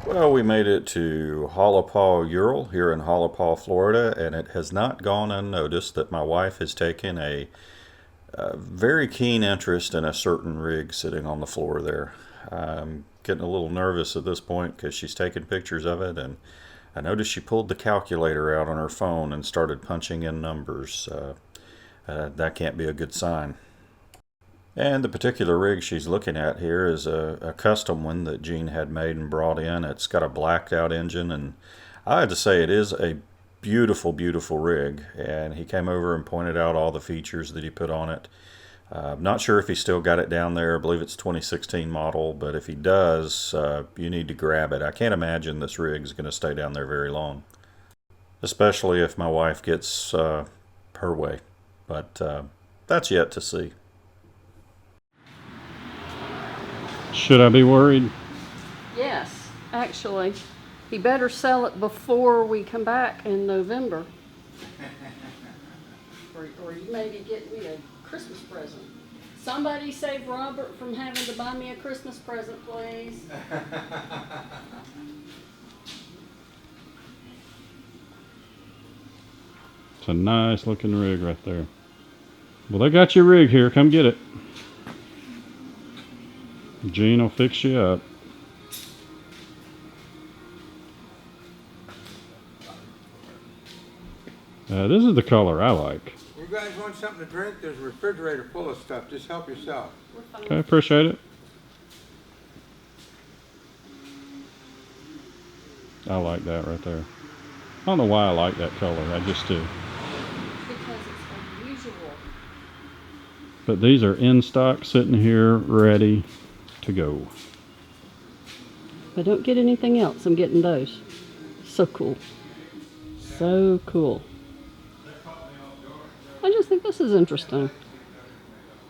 Well, we made it to Holopaw Ural here in Holopaw, Florida, and it has not gone unnoticed that my wife has taken a very keen interest in a certain rig sitting on the floor there. I'm getting a little nervous at this point because she's taking pictures of it, and I noticed she pulled the calculator out on her phone and started punching in numbers. That can't be a good sign. And the particular rig she's looking at here is a custom one that Gene had made and brought in. It's got a blacked out engine, and I had to say it is a beautiful, beautiful rig. And he came over and pointed out all the features that he put on it. I'm not sure if he still got it down there. I believe it's 2016 model, but if he does, you need to grab it. I can't imagine this rig is going to stay down there very long, especially if my wife gets her way. But that's yet to see. Should I be worried? Yes, actually. He better sell it before we come back in November. Or you maybe get me a Christmas present. Somebody save Robert from having to buy me a Christmas present, please. It's a nice looking rig right there. Well, they got your rig here. Come get it. Gene will fix you up. This is the color I like. You guys want something to drink? There's a refrigerator full of stuff. Just help yourself. Okay, appreciate it. I like that right there. I don't know why I like that color. I just do. Because it's unusual. But these are in stock, sitting here, ready to go. If I don't get anything else, I'm getting those. So cool. So cool. I just think this is interesting.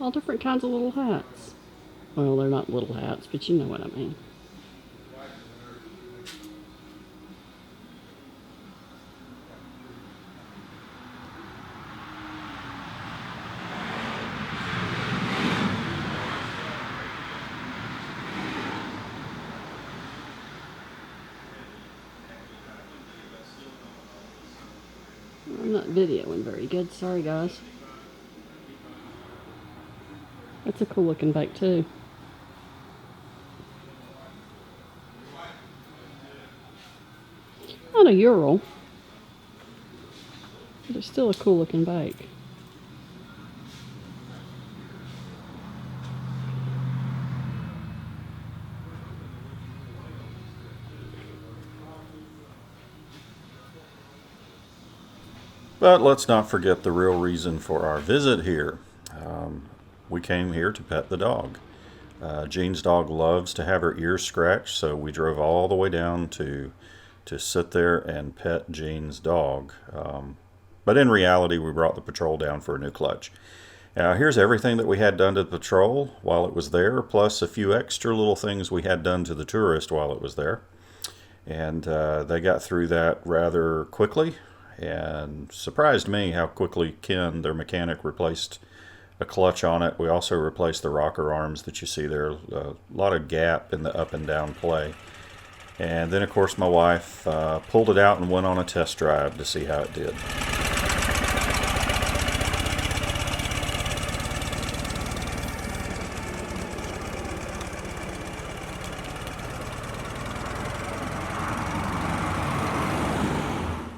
All different kinds of little hats. Well, they're not little hats, but you know what I mean. I'm not videoing very good, sorry guys. That's a cool looking bike too. Not a Ural, but it's still a cool looking bike. But let's not forget the real reason for our visit here. We came here to pet the dog. Jean's dog loves to have her ears scratched, so we drove all the way down to sit there and pet Jean's dog. But in reality, we brought the patrol down for a new clutch. Now, here's everything that we had done to the patrol while it was there, plus a few extra little things we had done to the tourist while it was there. And they got through that rather quickly, and surprised me how quickly Ken, their mechanic, replaced a clutch on it. We also replaced the rocker arms that you see there. A lot of gap in the up and down play. And then, of course, my wife pulled it out and went on a test drive to see how it did.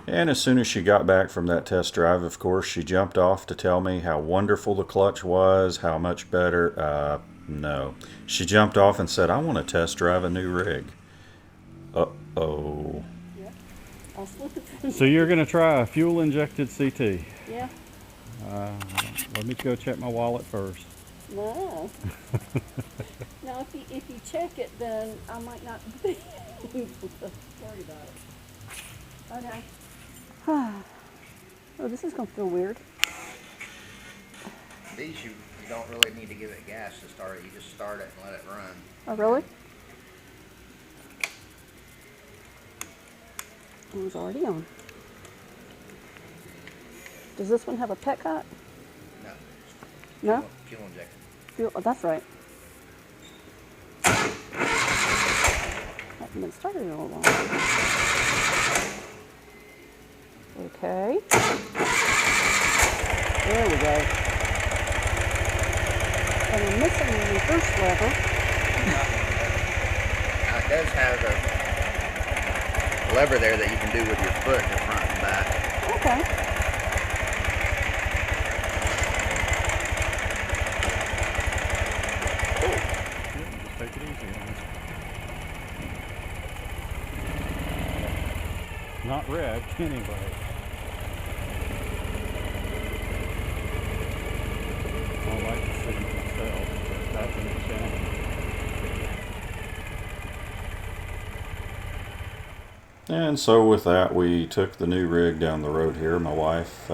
And as soon as she got back from that test drive, of course, she jumped off to tell me how wonderful the clutch was, how much better. No. She jumped off and said, I want to test drive a new rig. Uh-oh. Yeah. So you're going to try a fuel-injected CT. Yeah. Let me go check my wallet first. No. Now, if you check it, then I might not be worried about it. Okay. Oh, this is going to feel weird. These you don't really need to give it gas to start it. You just start it and let it run. Oh, really? It was already on. Does this one have a pet cut? No. No? Fuel injected. Oh, that's right. Haven't started in a long time. Okay. There we go. And I'm missing the reverse lever. Now it does have a lever there that you can do with your foot, the front and back. Okay. Just take it easy. Not red, anyway. I like to see myself, but that's an challenge. And so with that, we took the new rig down the road here. My wife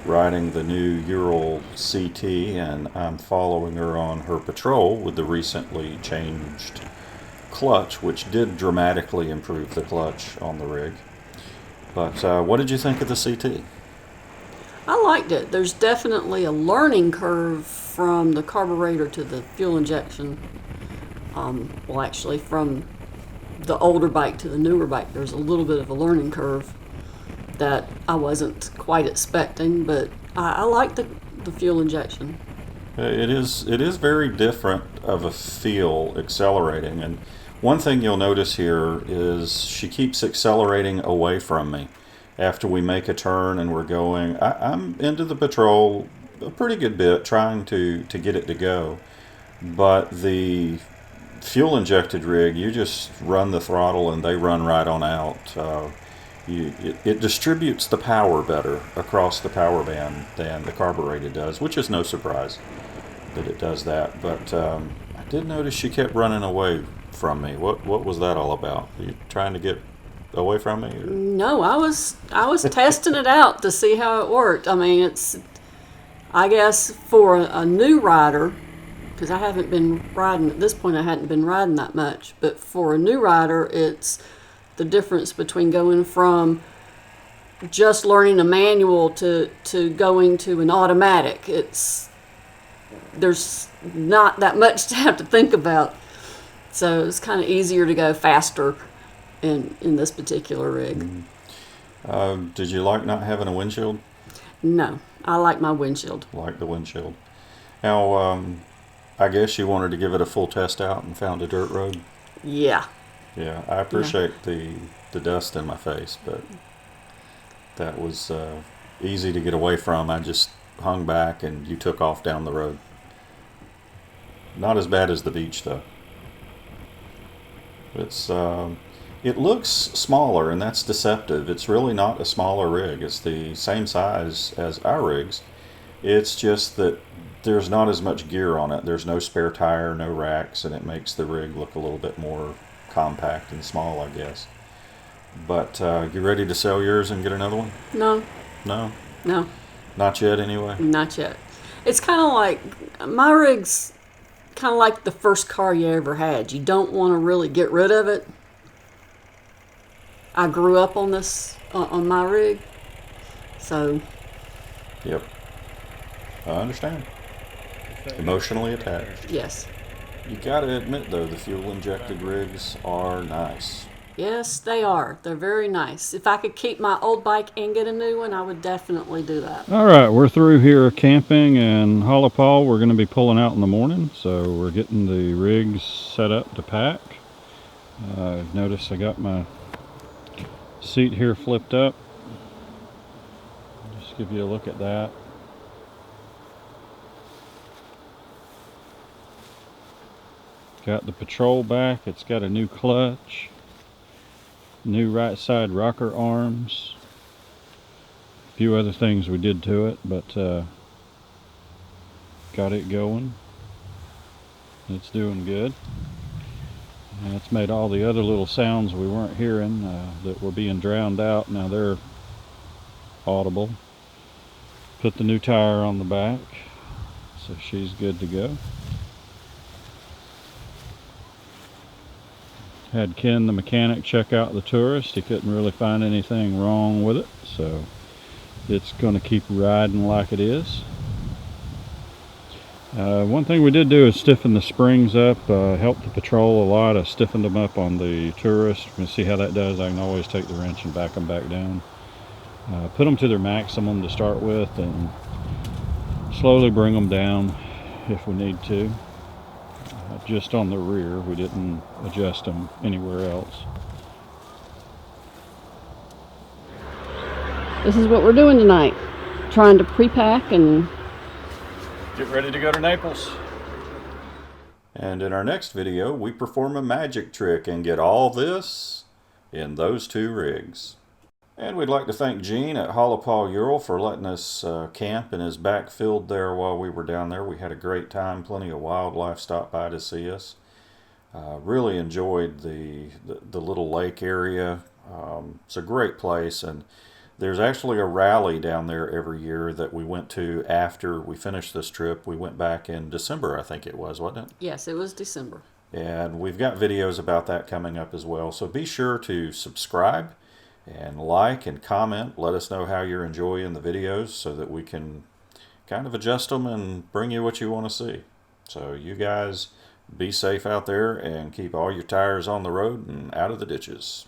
riding the new Ural CT, and I'm following her on her patrol with the recently changed clutch, which did dramatically improve the clutch on the rig. But what did you think of the CT? I liked it. There's definitely a learning curve from the carburetor to the fuel injection. Well, actually, from the older bike to the newer bike, there's a little bit of a learning curve that I wasn't quite expecting, but I like the fuel injection. It is very different of a feel accelerating, and one thing you'll notice here is she keeps accelerating away from me after we make a turn and we're going. I'm into the patrol a pretty good bit trying to get it to go, but the fuel injected rig, you just run the throttle and they run right on out. It distributes the power better across the power band than the carbureted does, which is no surprise that it does that. But I did notice she kept running away from me. What was that all about? Are you trying to get away from me? Or? No, I was testing it out to see how it worked. I mean, it's, I guess for a new rider, because I haven't been riding at this point, I hadn't been riding that much, but for a new rider, it's the difference between going from just learning a manual to going to an automatic. There's not that much to have to think about, so it's kind of easier to go faster in this particular rig. Did you like not having a windshield? No, I like my windshield. Like the windshield. Now, I guess you wanted to give it a full test out and found a dirt road. Yeah. Yeah, I appreciate the dust in my face, but that was easy to get away from. I just hung back and you took off down the road. Not as bad as the beach, though. It looks smaller, and that's deceptive. It's really not a smaller rig. It's the same size as our rigs. It's just that there's not as much gear on it. There's no spare tire, no racks, and it makes the rig look a little bit more compact and small, I guess. But you ready to sell yours and get another one? No. No? No. Not yet, anyway? Not yet. It's kind of like, my rig's kind of like the first car you ever had. You don't want to really get rid of it. I grew up on this, on my rig. So. Yep. I understand. Emotionally attached. Yes. You gotta admit, though, the fuel-injected rigs are nice. Yes, they are. They're very nice. If I could keep my old bike and get a new one, I would definitely do that. All right, we're through here camping in Holopaw. We're going to be pulling out in the morning, so we're getting the rigs set up to pack. Notice I got my seat here flipped up. Just give you a look at that. Got the Patrol back. It's got a new clutch, new right side rocker arms, a few other things we did to it, but got it going. It's doing good. And it's made all the other little sounds we weren't hearing that were being drowned out. Now they're audible. Put the new tire on the back, so she's good to go. Had Ken the mechanic check out the Tourist. He couldn't really find anything wrong with it, so it's going to keep riding like it is. One thing we did do is stiffen the springs up, helped the patrol a lot. I stiffened them up on the Tourist. You see how that does. I can always take the wrench and back them back down. Put them to their maximum to start with and slowly bring them down if we need to. Just on the rear, we didn't adjust them anywhere else. This is what we're doing tonight. Trying to pre-pack and Get ready to go to Naples. And in our next video, we perform a magic trick and get all this in those 2 rigs. And we'd like to thank Gene at Holopaw Ural for letting us camp in his backfield there while we were down there. We had a great time. Plenty of wildlife stopped by to see us. Really enjoyed the little lake area. It's a great place, and there's actually a rally down there every year that we went to after we finished this trip. We went back in December, I think it was, wasn't it? yes, it was December. And we've got videos about that coming up as well. So be sure to subscribe and like and comment. Let us know how you're enjoying the videos so that we can kind of adjust them and bring you what you want to see. So you guys be safe out there and keep all your tires on the road and out of the ditches.